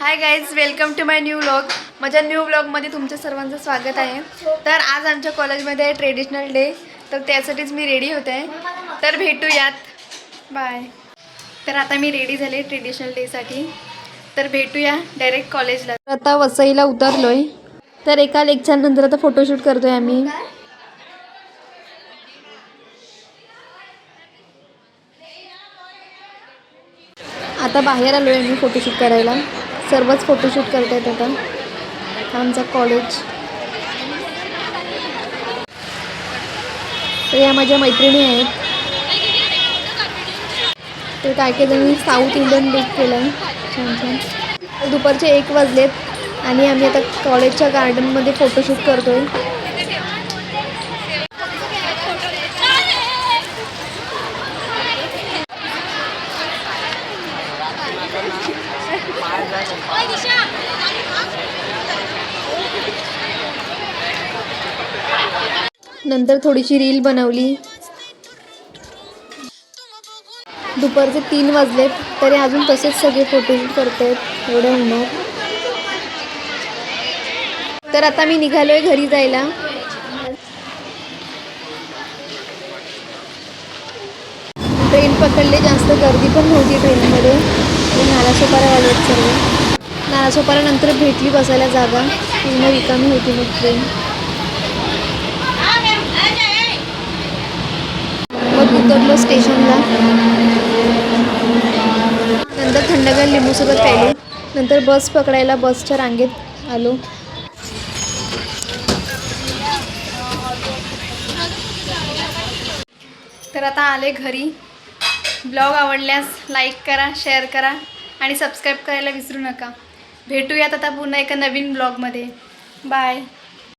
High guys, welcome to my new vlog. माझ्या new व्लॉगमध्ये तुमच्या सर्वांचं स्वागत आहे. तर आज आमच्या कॉलेजमध्ये आहे ट्रेडिशनल डे, तर त्यासाठीच मी रेडी होते आहे. तर भेटूयात, बाय. तर आता मी रेडी झाले ट्रेडिशनल डेसाठी, तर भेटूया डायरेक्ट कॉलेजला. आता वसईला उतरलो आहे. तर एका लेक्चरनंतर आता फोटोशूट करतो आहे आम्ही. आता बाहेर आलो आहे मी फोटोशूट करायला. सर्वच फोटोशूट करत आहेत आता. आमचा कॉलेज. तर या माझ्या मैत्रिणी आहेत. तर काय काय जणी साऊथ इंडियन लुक केला आहे, छान छान. दुपारचे 1 वाजलेत आणि आम्ही आता कॉलेजच्या गार्डनमध्ये फोटोशूट करतो आहे. नंतर थोडीशी रील बनवली. दुपारचे 3 वाजलेत तरी अजून तसेच सगळे फोटोशूट करतायत एवढ्या उन्हात. तर आता मी निघालोय घरी जायला. ट्रेन पकडले, जास्त गर्दी पण नव्हती ट्रेनमध्ये. नालासोपारा आलेत सर्व. नालासोपाऱ्यानंतर भेटली बसायला जागा, पूर्ण रिकामी होती मग ट्रेन. मग उतरलो स्टेशनला. नंतर थंडगार लिंबू सरबत प्यायलो. नंतर बस पकडायला बसच्या रांगेत आलो. तर आता आले घरी. ब्लॉग आवडल्यास लाईक करा, शेअर करा आणि सबस्क्राईब करायला विसरू नका. भेटूयात आता पुन्हा एका नवीन ब्लॉगमध्ये. बाय.